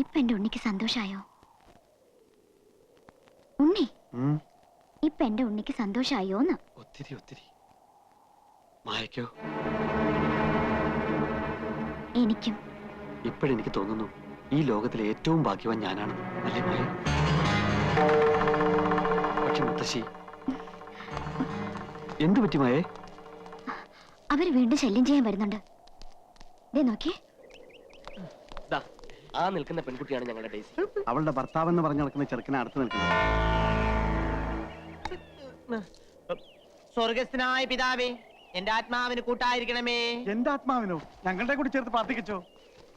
ഇപ്പൊ എന്റെ ഉണ്ണിക്ക് സന്തോഷായോ? ഉണ്ണി, ഇപ്പൊ എന്റെ ഉണ്ണിക്ക് സന്തോഷായോന്ന്? ഒത്തിരി ഒത്തിരി. മായക്കോ? എനിക്കും. ഇപ്പോഴെനിക്ക് തോന്നുന്നു ഈ ലോകത്തിലെ ഏറ്റവും ഭാഗ്യവാൻ ഞാനാണെന്ന്. അല്ലേ മായ? പക്ഷെ മുത്തശ്ശി, എന്തു പറ്റി മായേ? അവര് വീണ്ടും ശല്യം ചെയ്യാൻ വരുന്നുണ്ട്. നോക്കിയേ, ആ നിൽക്കുന്ന പെൺകുട്ടിയാണ് ഞങ്ങളുടെ ഡേസി. അവളുടെ ഭർത്താവെന്ന് പറഞ്ഞു നടക്കുന്ന ചെറുക്കനെ അടുത്ത് നിൽക്കുന്നത്. സ്വർഗസ്ഥനായ പിതാവേ, എന്റെ ആത്മാവിന് കൂട്ടായിരിക്കണമേ. എന്റെ ആത്മാവിനോ? ഞങ്ങളുടെ കൂടി ചേർത്ത് പ്രാർത്ഥിക്കച്ചോ.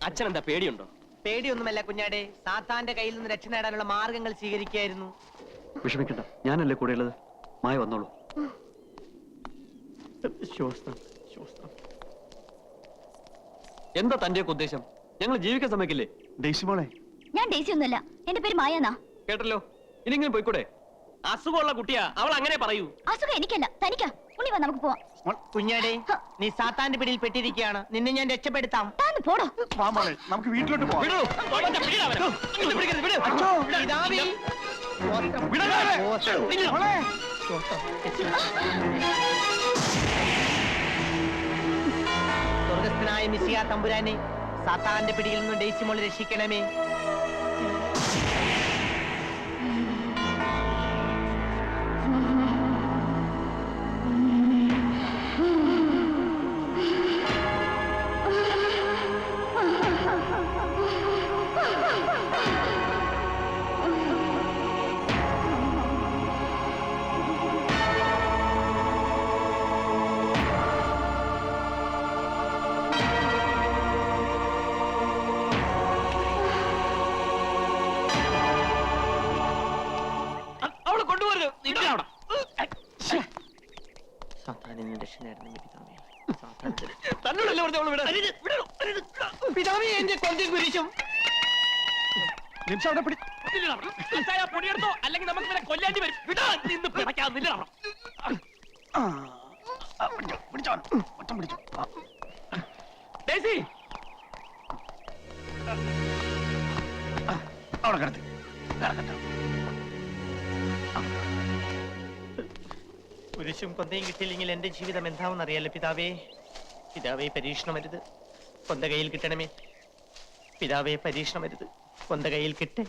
അച്ഛൻ എന്താ പേടിയുണ്ടോ? പേടിയൊന്നുമല്ല കുഞ്ഞാടെ, സാത്താന്റെ കയ്യിൽ നിന്ന് രക്ഷ നേടാനുള്ള മാർഗങ്ങൾ സ്വീകരിക്കുകയായിരുന്നു. വിഷമിക്കണ്ട, ഞാനല്ലേ കൂടെയുള്ളത്. മായ വന്നോളൂ. എന്താ തന്റെ ഉദ്ദേശം? ഞങ്ങൾ ജീവിക്കാൻ സമ്മതിക്കില്ലേ? ഡേസി മോളെ, ഞാൻ ഡേസി ഒന്നുമല്ല, എന്റെ പേര് മായന്നാ. കേട്ടല്ലോ, ഇനിങ്ങനെ പോയിക്കൂടെ? അസുഖമുള്ള കുട്ടിയാ, അവൾ അങ്ങനെ പറയൂ. അസുഖം എനിക്കല്ല, തനിക്കാ. ഉണ്ണി വാ, നമുക്ക് പോവാം. കുഞ്ഞാടെ, നീ സാത്താന്റെ പിടിയിൽ പെട്ടിരിക്കുകയാണ്. നിന്നെ ഞാൻ രക്ഷപ്പെടുത്താം. താന്ന് പോടോ. വാ മോളെ, നമുക്ക് വീട്ടിലോട്ട് പോവാം. സ്വർഗസ്ഥനായ മിശിഹാ തമ്പുരാനെ, സാത്താന്റെ പിടിയിൽ നിന്ന് ഡേസി മോളെ രക്ഷിക്കണമേ. പിതാവേ, എന്റെ കൊന്തും കുരിശും. അല്ലെങ്കിൽ നമുക്ക് കൊല്ലേണ്ടി വരും. അവിടെ കിടത്തി. കുരിശും കൊന്തയും കിട്ടിയില്ലെങ്കിൽ എന്റെ ജീവിതം എന്താണെന്ന് അറിയാലോ പിതാവേ. പിതാവേ, പരീക്ഷണമരുത്, കൊന്ത കയ്യിൽ കിട്ടണമേ. പിതാവേ, പരീക്ഷണമരുത്, കൊന്ത കയ്യിൽ കിട്ടേ.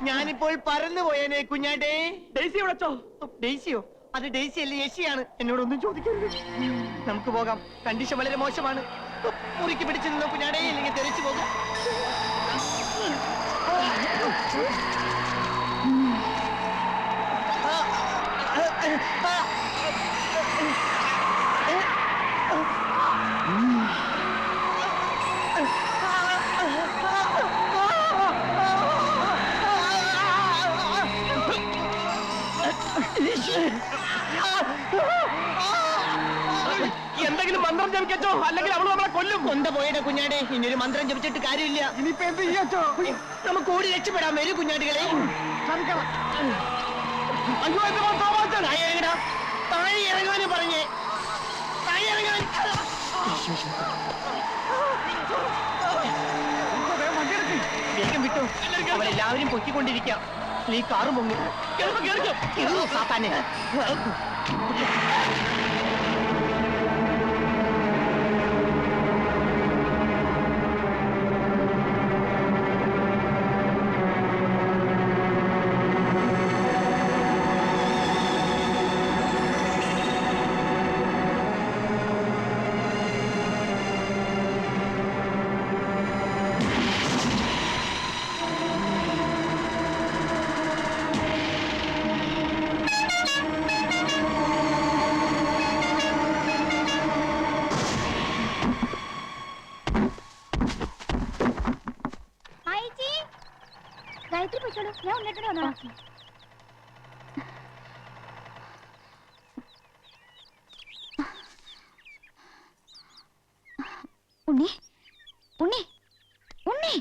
ഞാനിപ്പോൾ പറന്നു പോയേനെ കുഞ്ഞാടേ. ഡേസി വിളിച്ചോ? ഡേസിയോ? അത് ഡേസി അല്ലേ, യേശിയാണ്. എന്നോടൊന്നും ചോദിക്കരുത്, നമുക്ക് പോകാം. കണ്ടീഷൻ വളരെ മോശമാണ്. മുറിക്ക് പിടിച്ചു നിന്നോ കുഞ്ഞാടേ, ഇല്ലെങ്കിൽ തെറിച്ചു പോകാം. എന്തെങ്കിലും മന്ത്രം ജപിക്കച്ചോ, അല്ലെങ്കിൽ അവള് നമ്മളെ കൊല്ലും. കൊന്ത പോയുടെ കുഞ്ഞാടെ, ഇനിയൊരു മന്ത്രം ജപിച്ചിട്ട് കാര്യമില്ല. ഇനിയിപ്പോ എന്ത് ചെയ്യാച്ചോ? നമുക്ക് ഓടി രക്ഷപ്പെടാൻ വരൂ കുഞ്ഞാടികളെ. അയ്യോ, താഴെ ഇറങ്ങാനും പറഞ്ഞേ, താഴെ ഇറങ്ങാൻ. വേഗം വിട്ടു, അവരെല്ലാവരും പൊക്കിക്കൊണ്ടിരിക്കാം. ഈ കാറും പൊങ്ങി. സാത്താനെ. ഗായത്രി പോയിക്കോളൂ, ഞാൻ ഉണ്ണിയേട്ടനെ വന്നോളാം. ഉണ്ണി ഉണ്ണി ഉണ്ണി,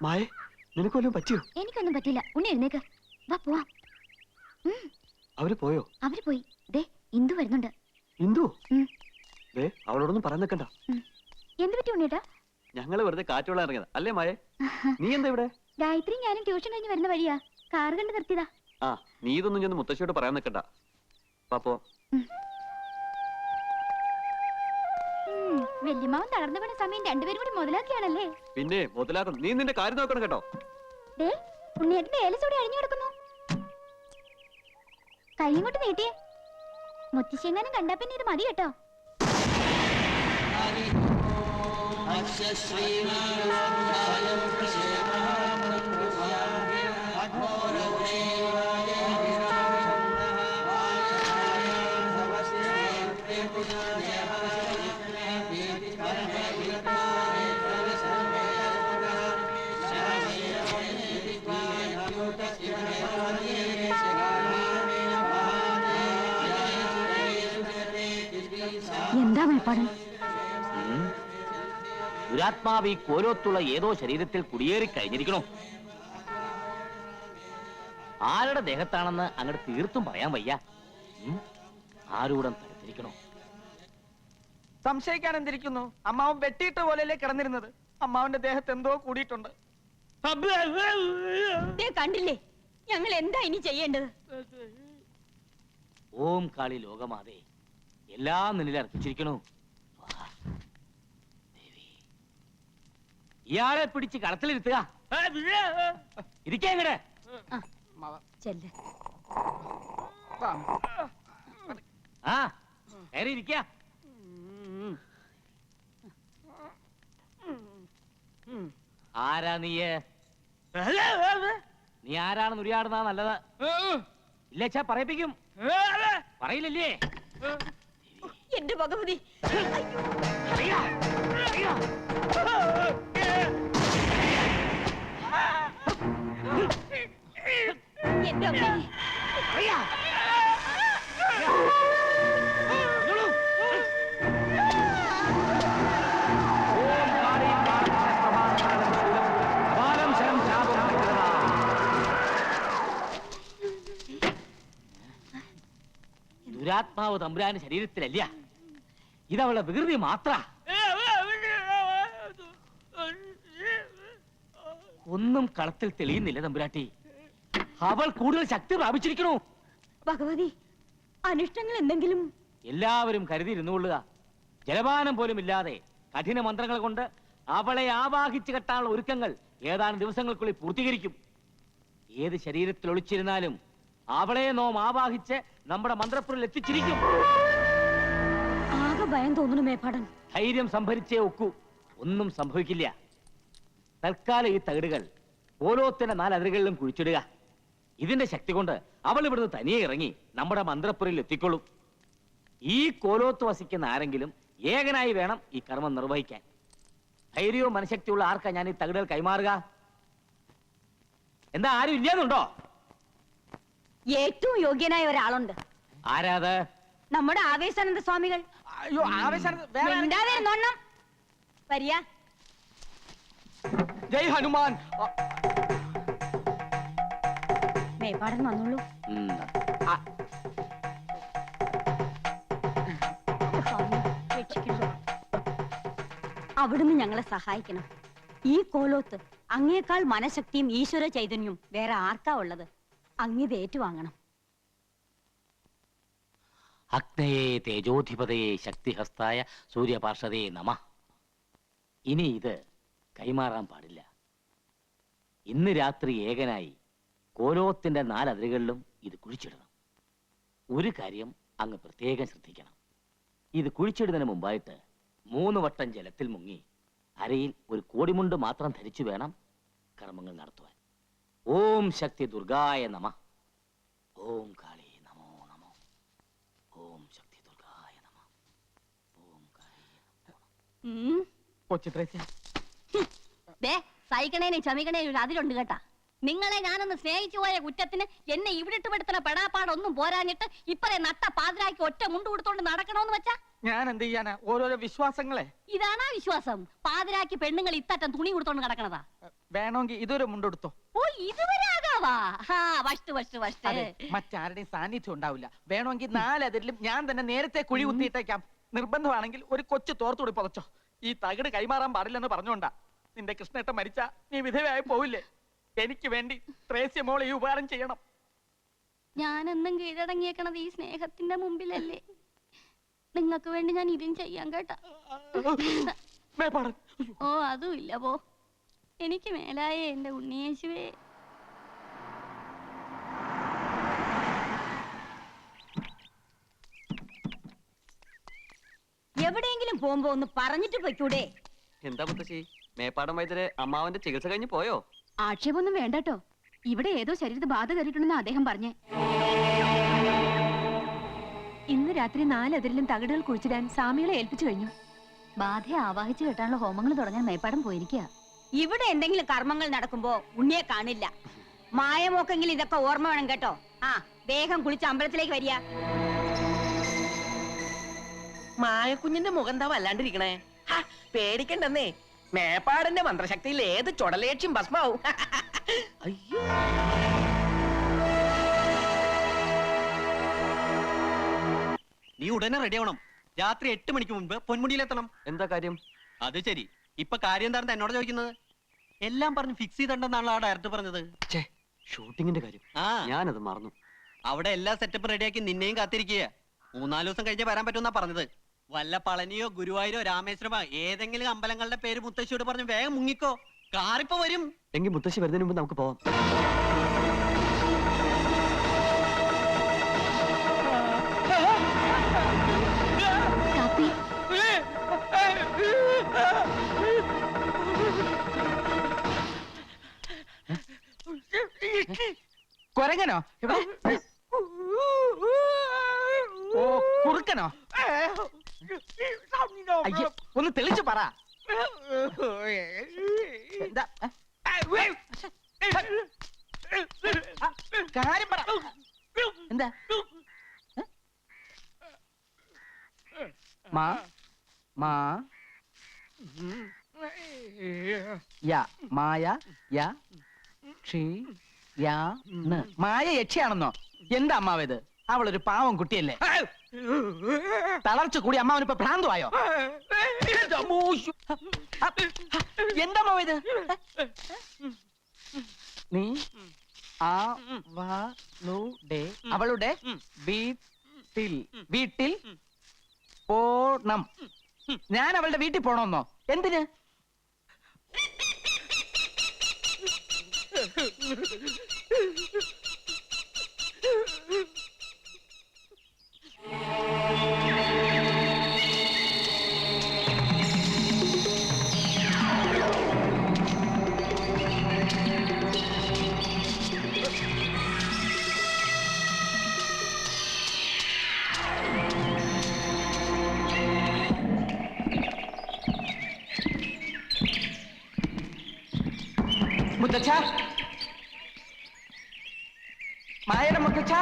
മായേ നിനക്ക് വല്ലതും പറ്റിയോ? എനിക്കൊന്നും പറ്റില്ല. ഉണ്ണി എഴുന്നേക്ക്, വാ പോവാം. അവര് പോയോ? അവര് പോയി. ദേ ഇന്ദു വരുന്നുണ്ട്. ഇന്ദു? ഉം. ദേ അവളോടൊന്നും പറയാൻ നിൽക്കണ്ട. എന്ത് പറ്റി ഉണ്ണിയേട്ടാ? ഞങ്ങള് വെറുതെ കാറ്റുള്ള ഇറങ്ങിയതാ അല്ലേ മായേ? നീ എന്താ ഇവിടെ? ഗായത്രി ഞാനും ട്യൂഷൻ കഴിഞ്ഞ് വരുന്ന വഴിയാ, കാർ കണ്ട് നിർത്തിയതാ. ആ നീ ഇതൊന്നും ചെന്ന് മുത്തശ്ശിയോട് പറയാൻ നിൽക്കണ്ട. പാപ്പോ വല്യമാവൻ തളർന്നു വീണ സമയം രണ്ടുപേരും കൂടി മുതലാക്കിയാണല്ലേ? പിന്നെ മുതലാക്കും. നീ നിന്റെ കാര്യം നോക്കണം കേട്ടോ. ദേ ഉണ്ണിയേട്ടന്റെ ഏലസൂടി അഴിഞ്ഞു കിടക്കുന്നു. കൈ ഇങ്ങോട്ട് നീട്ടിയേ. മുത്തശ്ശിയെങ്ങാനും കണ്ടാ പിന്നെ ഇത് മതി കേട്ടോ. എന്താ മേപ്പാട്? ദുരാത്മാവ് ഈ കോലോത്തുള്ള ഏതോ ശരീരത്തിൽ കുടിയേറി കഴിഞ്ഞിരിക്കണോ? ആരുടെ ദേഹത്താണെന്ന് അങ്ങോട്ട് തീർത്തും പറയാൻ വയ്യ. ആരൂടം തടുത്തിരിക്കണോ? സംശയിക്കാൻ എന്തിരിക്കുന്നു? അമ്മാവൻ വെട്ടിയിട്ട പോലെയല്ലേ കിടന്നിരുന്നത്. അമ്മാവന്റെ ദേഹത്ത് എന്തോ കൂടിയിട്ടുണ്ട്. കണ്ടില്ലേ, ഞങ്ങൾ എന്താ ഇനി ചെയ്യേണ്ടത്? ഓം കാളി ലോകമാതേ, എല്ലാം നിന്നിൽ അർപ്പിച്ചിരിക്കണു. ഇയാളെ പിടിച്ച് കളത്തിലിരുത്തുക. ഇരിക്കേ ഇങ്ങടെ. ആ കയറി ഇരിക്ക. ആരാ നീയ്? നീ ആരാണെന്ന് ഉരിയാടുന്ന നല്ലത്. ഇല്ലച്ചാ പറയിപ്പിക്കും. പറയില്ലല്ലേ? എന്റെ ഭഗവതി, എന്റെ അമ്മേ. ദുരാത്മാവ് തമ്പുരാന്റെ ശരീരത്തിലല്ല, ഇതവളുടെ വികൃതി മാത്ര. ഒന്നും കളത്തിൽ തെളിയുന്നില്ല തമ്പുരാട്ടി. അവൾ കൂടുതൽ ശക്തി പ്രാപിച്ചിരിക്കണു. ഭഗവതി, അനിഷ്ടങ്ങൾ എന്തെങ്കിലും? എല്ലാവരും കരുതിയിരുന്നുകൊള്ളുക. ജലപാനം പോലും ഇല്ലാതെ കഠിന മന്ത്രങ്ങൾ കൊണ്ട് അവളെ ആവാഹിച്ചു കെട്ടാനുള്ള ഒരുക്കങ്ങൾ ഏതാനും ദിവസങ്ങൾക്കുള്ളിൽ പൂർത്തീകരിക്കും. ഏത് ശരീരത്തിൽ ഒളിച്ചിരുന്നാലും അവളെ നോം ആവാഹിച്ച് നമ്മുടെ മന്ത്രപ്പുരിൽ എത്തിച്ചിരിക്കും. ആകെ ഭയം തോന്നുന്നു മേപ്പാടൻ. ധൈര്യം സംഭരിച്ചേ ഒക്കൂ. ഒന്നും സംഭവിക്കില്ല. തൽക്കാലം ഈ തകിടുകൾ ഓരോത്തിന്റെ 4 അതിരുകളിലും കുഴിച്ചിടുക. ഇതിന്റെ ശക്തി കൊണ്ട് അവൾ ഇവിടുന്ന് തനിയെ ഇറങ്ങി നമ്മുടെ മന്ത്രപ്പുരയിൽ എത്തിക്കൊള്ളും. ഈ കോലോത്ത് വസിക്കുന്ന ആരെങ്കിലും ഏകനായി വേണം ഈ കർമ്മം നിർവഹിക്കാൻ. ധൈര്യവും മനഃശക്തിയുള്ള ആർക്കാ ഞാൻ ഈ തകിടുകൾ കൈമാറുക? എന്താ ആരും ഇല്ലാന്നുണ്ടോ? ഏറ്റവും യോഗ്യനായ ഒരാളുണ്ട്. ആരാത്? നമ്മുടെ ആവേശാനന്ദ സ്വാമികൾ. അയ്യോ, ആവേശം. വരിയ. ജയ് ഹനുമാൻ. മേപ്പാടൻ വന്നോളൂ. അവിടുന്ന് ഞങ്ങളെ സഹായിക്കണം. ഈ കോലോത്ത് അങ്ങേക്കാൾ മനഃശക്തിയും ഈശ്വര ചൈതന്യവും വേറെ ആർക്കാ ഉള്ളത്? അങ്ങിത് ഏറ്റുവാങ്ങണം. അഗ്നയേ തേജോധിപതയെ ശക്തിഹസ്തായ സൂര്യപാർഷദേ നമഃ. ഇനി ഇത് കൈമാറാൻ പാടില്ല. ഇന്ന് രാത്രി ഏകനായി കോലോത്തിന്റെ 4 അതിരുകളിലും ഇത് കുഴിച്ചിടണം. ഒരു കാര്യം അങ്ങ് പ്രത്യേകം ശ്രദ്ധിക്കണം. ഇത് കുഴിച്ചിടുന്നതിന് മുമ്പായിട്ട് 3 വട്ടം ജലത്തിൽ മുങ്ങി അരയിൽ ഒരു കോടിമുണ്ട് മാത്രം ധരിച്ചു വേണം കർമ്മങ്ങൾ നടത്തുവാൻ. ഓം ശക്തി ദുർഗായ നമഃ. ഓം കാളി നമോ നമോ. ഓം ശക്തി ദുർഗായ നമഃ. ഓം കാളി നമോ. കൊച്ചിത്രേസ്യ, സഹിക്കണേനെ ചമിക്കണേനും ഒരു അതിലുണ്ട് കേട്ടാ. നിങ്ങളെ ഞാനൊന്ന് സ്നേഹിച്ചു പോയ കുറ്റത്തിന് എന്നെ ഇവിടെ ഇട്ടുപെടുത്തുന്ന പെടാപ്പാടൊന്നും പോരാഞ്ഞിട്ട് ഇപ്പറേ നട്ട പാതിരാക്കി ഒറ്റ മുണ്ട് കൊടുത്തോണ്ട് നടക്കണോന്ന് വെച്ചാ ഞാൻ എന്ത് ചെയ്യാനാ? ഓരോരോ വിശ്വാസങ്ങളെ. ഇതാണാ വിശ്വാസം? പാതിരാക്കി പെണ്ണുങ്ങൾ ഇത്തറ്റം തുണി കൊടുത്തോണ്ട് നടക്കണതാ. വേണമെങ്കിൽ ഇതൊരു മുണ്ടെടുത്തോ. ഓ ഇതുവരെ ആകാവാ. മറ്റാരുടെയും സാന്നിധ്യം ഉണ്ടാവില്ല. വേണമെങ്കിൽ 4 അതിരിലും ഞാൻ തന്നെ നേരത്തെ കുഴി കുത്തിയിട്ടേക്കാം. നിർബന്ധമാണെങ്കിൽ ഒരു കൊച്ചു തോർത്തുകൂടി പുതച്ചോ. ഈ തകിട് കൈമാറാൻ പാടില്ലെന്ന് പറഞ്ഞോണ്ടാ. നിന്റെ കൃഷ്ണേട്ടൻ മരിച്ച നീ വിധവയായി പോവില്ലേ? എനിക്ക് വേണ്ടി ത്രേസ്യ മോളെ ഈ ഉപകാരം ചെയ്യണം. ഞാനെന്നും കീഴടങ്ങിയേക്കണത് ഈ സ്നേഹത്തിന്റെ മുമ്പിലല്ലേ. നിങ്ങൾക്ക് വേണ്ടി ഞാൻ ഇതും ചെയ്യാൻ കേട്ടാ. ഓ അതും ഇല്ല പോ. എനിക്ക് മേലായേ എന്റെ ഉണ്ണിയേശുവേ. എവിടെയെങ്കിലും പോകുമ്പോ ഒന്ന് പറഞ്ഞിട്ട് പൊയ്ക്കൂടെ? എന്താ മുത്തശ്ശി, മേപ്പാടം വൈദ്യരെ അമ്മാവന്റെ ചികിത്സ കഴിഞ്ഞ് പോയോ? ആക്ഷേപമൊന്നും വേണ്ടട്ടോ. ഇവിടെ ഏതോ ശരീരത്ത് ബാധ കയറിയിട്ടുണ്ടെന്ന് അദ്ദേഹം പറഞ്ഞേ. ഇന്ന് രാത്രി 4 അതിരിലും തകിടുകൾ കുഴിച്ചിടാൻ സാമികളെ ഏൽപ്പിച്ചു കഴിഞ്ഞു. ബാധയെ ആവാഹിച്ചു കെട്ടാനുള്ള ഹോമങ്ങൾ തുടങ്ങാൻ മേപ്പാടം പോയിരിക്കുക. ഇവിടെ എന്തെങ്കിലും കർമ്മങ്ങൾ നടക്കുമ്പോ ഉണ്ണിയെ കാണില്ല. മായമോക്കെങ്കിലും ഇതൊക്കെ ഓർമ്മ വേണം കേട്ടോ. ആ വേഗം കുളിച്ച് അമ്പലത്തിലേക്ക് വരിക. മായക്കുഞ്ഞിന്റെ മുഖം എന്താ വല്ലാണ്ടിരിക്കണേ? പേടിക്കണ്ടെന്നേ, മേപ്പാടിന്റെ മന്ത്രശക്തിയിൽ ഏത് ചുടലേക്ഷ്യം ഭസ്മാവും. അയ്യോ, നീ ഉടനെ റെഡി ആവണം. രാത്രി 8 മണിക്ക് മുൻപ് പൊന്മുടിയിലെത്തണം. എന്താ കാര്യം? അത് ശരി, ഇപ്പൊ കാര്യം എന്താണെന്ന് എന്നോട് ചോദിക്കുന്നത്? എല്ലാം പറഞ്ഞ് ഫിക്സ് ചെയ്തിട്ടുണ്ടെന്നാണല്ലോ ആ ഡയറക്ടർ പറഞ്ഞത്. ഷൂട്ടിങ്ങിന്റെ കാര്യം ഞാനത് മറന്നു. അവിടെ എല്ലാ സെറ്റപ്പും റെഡിയാക്കി നിന്നെയും കാത്തിരിക്കുക. 3-4 ദിവസം കഴിഞ്ഞേ വരാൻ പറ്റുമെന്നാ പറഞ്ഞത്. വല്ല പളനിയോ ഗുരുവായൂരോ രാമേശ്വരമോ ഏതെങ്കിലും അമ്പലങ്ങളുടെ പേര് മുത്തശ്ശിയോട് പറഞ്ഞ് വേഗം മുങ്ങിക്കോ. കാറിപ്പോ വരും. എങ്കിൽ മുത്തശ്ശി വരുന്നതിന് മുമ്പ് നമുക്ക് പോവാം. കൊരങ്ങനോ? ഓ കുറുക്കനോ? അയ്യോ, ഒന്ന് തെളിച്ചു പറ. എന്താ കാര്യം പറ. എന്താ മാ മാ യ മായ യ ക്ഷി യാ ന്. മായ യക്ഷിയാണെന്നോ? എന്താ അമ്മാവേത്? അവളൊരു പാവം കുട്ടിയല്ലേ? തളർച്ച കൂടി അമ്മാവനിപ്പോ ഭ്രാന്തമായോ? എന്താ അമ്മാവേത്? നീ അവളുടെ വീട്ടിൽ പോണം. ഞാൻ അവളുടെ വീട്ടിൽ പോണമെന്നോ? എന്തിന്? മുത്തച്ഛ, മായയുടെ മുത്തച്ഛ,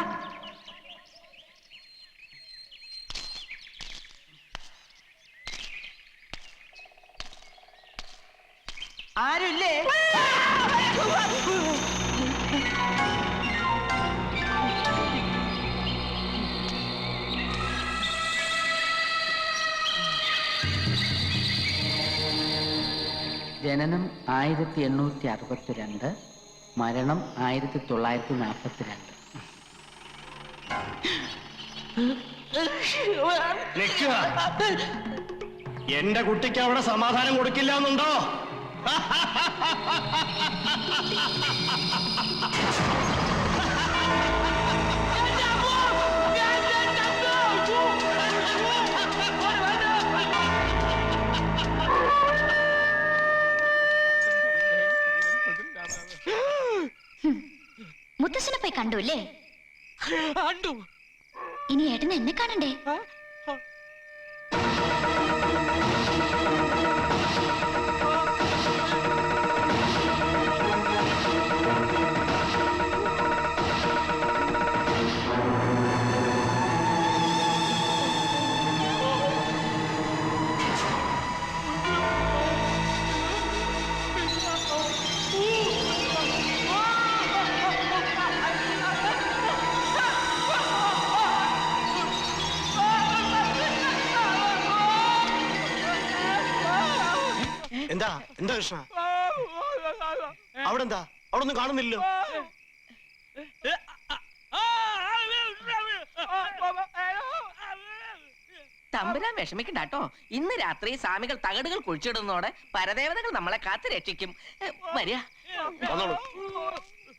ആരുമില്ലേ? ജനനം 1862, മരണം 1942. എന്റെ കുട്ടിക്ക് അവിടെ സമാധാനം കൊടുക്കില്ല എന്നുണ്ടോ? മുത്തശ്ശനെ പോയി കണ്ടു അല്ലേ? കണ്ടു. ഇനി ഏട്ടന് എന്നെ കാണണ്ടേ? എന്താ എന്താ കൃഷ്ണ? അവിടെ എന്താ? അവിടെ ഒന്നും കാണുന്നില്ലല്ലോ. തമ്പുരാൻ വിഷമിക്കണ്ടാട്ടോ. ഇന്ന് രാത്രി സ്വാമികൾ തകടുകൾ കുഴിച്ചിടുന്നതോടെ പരദേവതകൾ നമ്മളെ കാത്തു രക്ഷിക്കും. വരിക. വന്നോളൂ.